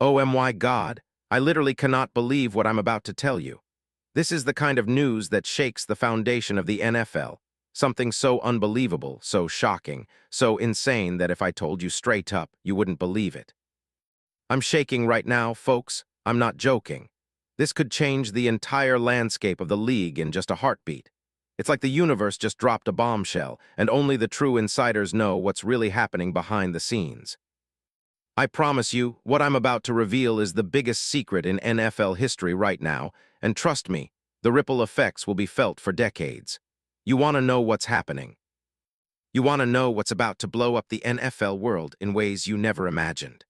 Oh my God, I literally cannot believe what I'm about to tell you. This is the kind of news that shakes the foundation of the NFL. Something so unbelievable, so shocking, so insane that if I told you straight up, you wouldn't believe it. I'm shaking right now, folks. I'm not joking. This could change the entire landscape of the league in just a heartbeat. It's like the universe just dropped a bombshell, and only the true insiders know what's really happening behind the scenes. I promise you, what I'm about to reveal is the biggest secret in NFL history right now, and trust me, the ripple effects will be felt for decades. You want to know what's happening. You want to know what's about to blow up the NFL world in ways you never imagined.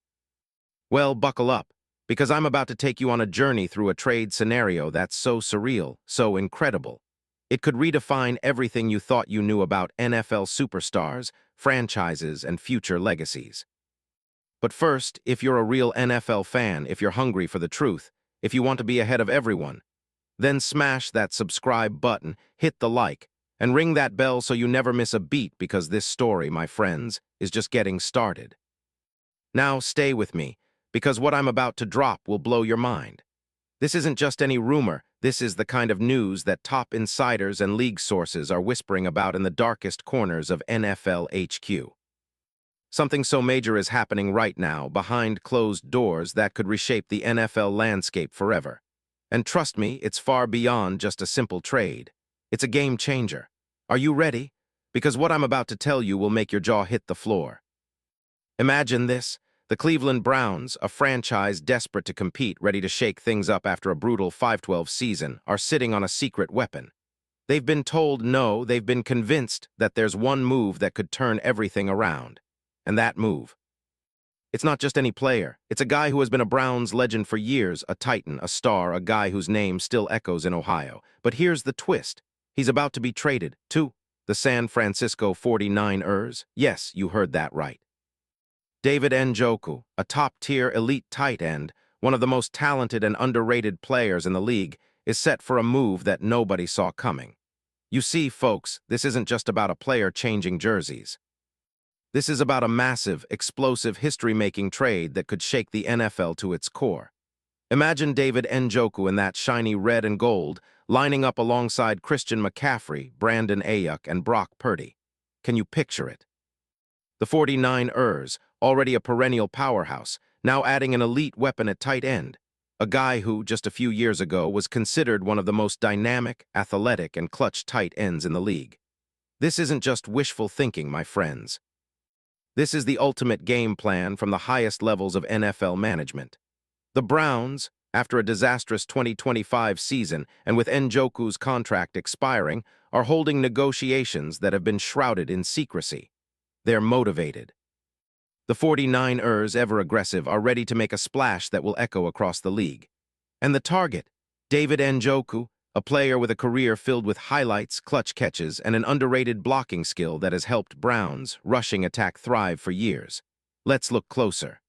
Well, buckle up, because I'm about to take you on a journey through a trade scenario that's so surreal, so incredible. It could redefine everything you thought you knew about NFL superstars, franchises, and future legacies. But first, if you're a real NFL fan, if you're hungry for the truth, if you want to be ahead of everyone, then smash that subscribe button, hit the like, and ring that bell so you never miss a beat because this story, my friends, is just getting started. Now stay with me, because what I'm about to drop will blow your mind. This isn't just any rumor, this is the kind of news that top insiders and league sources are whispering about in the darkest corners of NFL HQ. Something so major is happening right now, behind closed doors, that could reshape the NFL landscape forever. And trust me, it's far beyond just a simple trade. It's a game changer. Are you ready? Because what I'm about to tell you will make your jaw hit the floor. Imagine this. The Cleveland Browns, a franchise desperate to compete, ready to shake things up after a brutal 5-12 season, are sitting on a secret weapon. They've been told no, they've been convinced that there's one move that could turn everything around. And that move. It's not just any player. It's a guy who has been a Browns legend for years, a titan, a star, a guy whose name still echoes in Ohio. But here's the twist. He's about to be traded to the San Francisco 49ers. Yes, you heard that right. David Njoku, a top-tier elite tight end, one of the most talented and underrated players in the league, is set for a move that nobody saw coming. You see, folks, this isn't just about a player changing jerseys. This is about a massive, explosive, history-making trade that could shake the NFL to its core. Imagine David Njoku in that shiny red and gold, lining up alongside Christian McCaffrey, Brandon Ayuk, and Brock Purdy. Can you picture it? The 49ers, already a perennial powerhouse, now adding an elite weapon at tight end, a guy who, just a few years ago, was considered one of the most dynamic, athletic, and clutch tight ends in the league. This isn't just wishful thinking, my friends. This is the ultimate game plan from the highest levels of NFL management. The Browns, after a disastrous 2025 season and with Njoku's contract expiring, are holding negotiations that have been shrouded in secrecy. They're motivated. The 49ers, ever aggressive, are ready to make a splash that will echo across the league. And the target, David Njoku, a player with a career filled with highlights, clutch catches, and an underrated blocking skill that has helped Browns' rushing attack thrive for years. Let's look closer.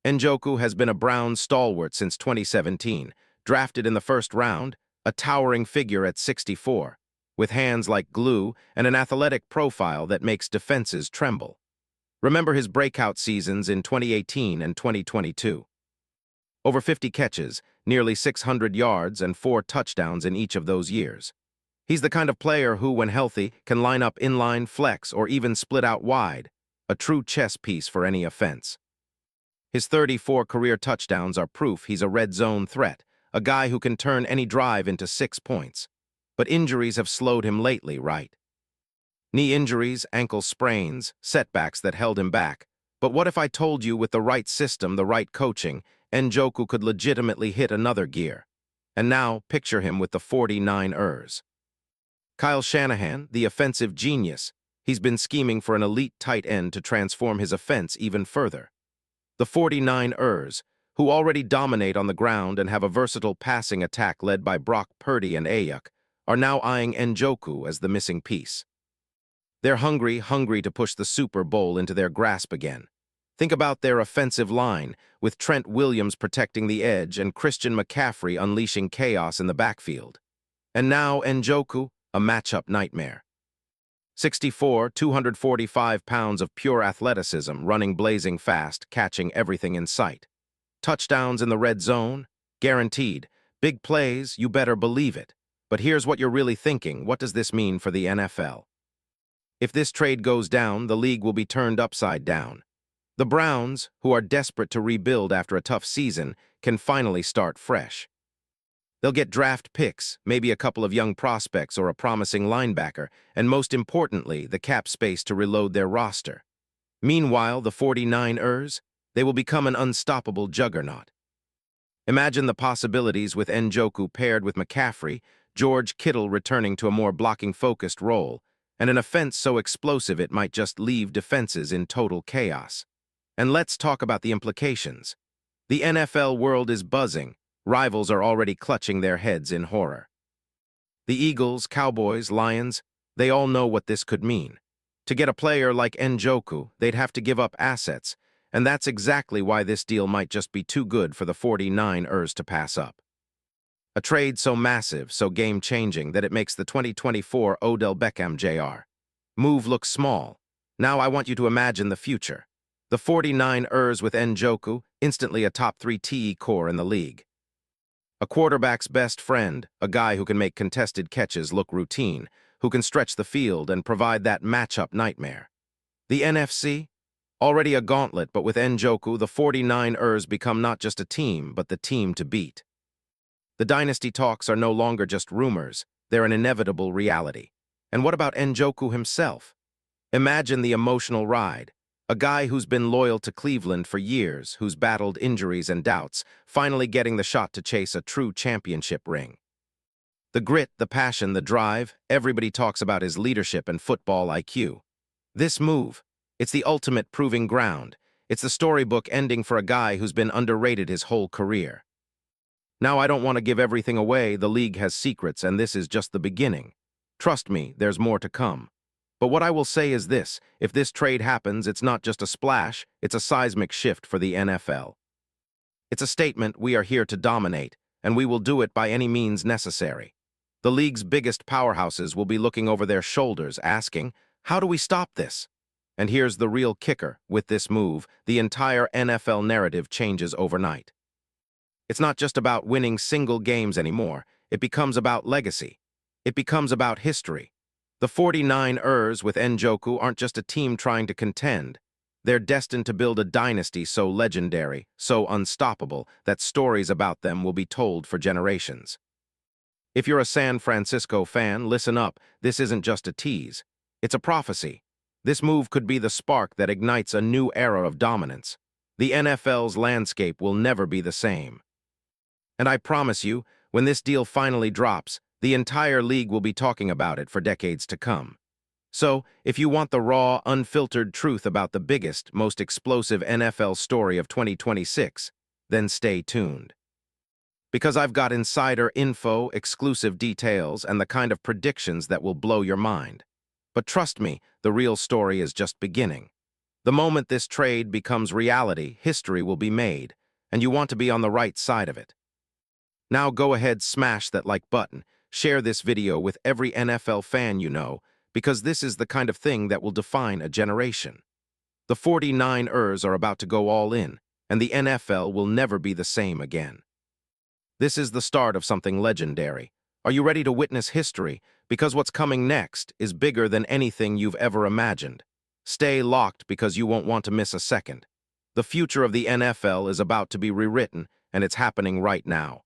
Njoku has been a Browns stalwart since 2017, drafted in the first round, a towering figure at 6'4", with hands like glue and an athletic profile that makes defenses tremble. Remember his breakout seasons in 2018 and 2022. Over 50 catches, nearly 600 yards, and 4 touchdowns in each of those years. He's the kind of player who, when healthy, can line up inline, flex, or even split out wide, a true chess piece for any offense. His 34 career touchdowns are proof he's a red zone threat, a guy who can turn any drive into 6 points. But injuries have slowed him lately, right? Knee injuries, ankle sprains, setbacks that held him back. But what if I told you with the right system, the right coaching, Njoku could legitimately hit another gear? And now, picture him with the 49ers. Kyle Shanahan, the offensive genius, he's been scheming for an elite tight end to transform his offense even further. The 49ers, who already dominate on the ground and have a versatile passing attack led by Brock Purdy and Ayuk, are now eyeing Njoku as the missing piece. They're hungry to push the Super Bowl into their grasp again. Think about their offensive line, with Trent Williams protecting the edge and Christian McCaffrey unleashing chaos in the backfield. And now Njoku, a matchup nightmare. 6'4", 245 pounds of pure athleticism, running blazing fast, catching everything in sight. Touchdowns in the red zone? Guaranteed. Big plays, you better believe it. But here's what you're really thinking. What does this mean for the NFL? If this trade goes down, the league will be turned upside down. The Browns, who are desperate to rebuild after a tough season, can finally start fresh. They'll get draft picks, maybe a couple of young prospects or a promising linebacker, and most importantly, the cap space to reload their roster. Meanwhile, the 49ers, they will become an unstoppable juggernaut. Imagine the possibilities with Njoku paired with McCaffrey, George Kittle returning to a more blocking-focused role, and an offense so explosive it might just leave defenses in total chaos. And let's talk about the implications. The NFL world is buzzing. Rivals are already clutching their heads in horror. The Eagles, Cowboys, Lions, they all know what this could mean. To get a player like Njoku, they'd have to give up assets, and that's exactly why this deal might just be too good for the 49ers to pass up. A trade so massive, so game-changing, that it makes the 2024 Odell Beckham Jr. move look small. Now I want you to imagine the future. The 49ers with Njoku, instantly a top 3 TE core in the league. A quarterback's best friend, a guy who can make contested catches look routine, who can stretch the field and provide that matchup nightmare. The NFC? Already a gauntlet, but with Njoku, the 49ers become not just a team, but the team to beat. The dynasty talks are no longer just rumors, they're an inevitable reality. And what about Njoku himself? Imagine the emotional ride. A guy who's been loyal to Cleveland for years, who's battled injuries and doubts, finally getting the shot to chase a true championship ring. The grit, the passion, the drive, everybody talks about his leadership and football IQ. This move, it's the ultimate proving ground. It's the storybook ending for a guy who's been underrated his whole career. Now, I don't want to give everything away. The league has secrets, and this is just the beginning. Trust me, there's more to come. But what I will say is this, if this trade happens, it's not just a splash, it's a seismic shift for the NFL. It's a statement: we are here to dominate, and we will do it by any means necessary. The league's biggest powerhouses will be looking over their shoulders, asking, how do we stop this? And here's the real kicker: with this move, the entire NFL narrative changes overnight. It's not just about winning single games anymore, it becomes about legacy. It becomes about history. The 49ers with Njoku aren't just a team trying to contend. They're destined to build a dynasty so legendary, so unstoppable, that stories about them will be told for generations. If you're a San Francisco fan, listen up. This isn't just a tease. It's a prophecy. This move could be the spark that ignites a new era of dominance. The NFL's landscape will never be the same. And I promise you, when this deal finally drops, the entire league will be talking about it for decades to come. So, if you want the raw, unfiltered truth about the biggest, most explosive NFL story of 2026, then stay tuned. Because I've got insider info, exclusive details, and the kind of predictions that will blow your mind. But trust me, the real story is just beginning. The moment this trade becomes reality, history will be made, and you want to be on the right side of it. Now go ahead, smash that like button. Share this video with every NFL fan you know, because this is the kind of thing that will define a generation. The 49ers are about to go all in, and the NFL will never be the same again. This is the start of something legendary. Are you ready to witness history? Because what's coming next is bigger than anything you've ever imagined. Stay locked because you won't want to miss a second. The future of the NFL is about to be rewritten, and it's happening right now.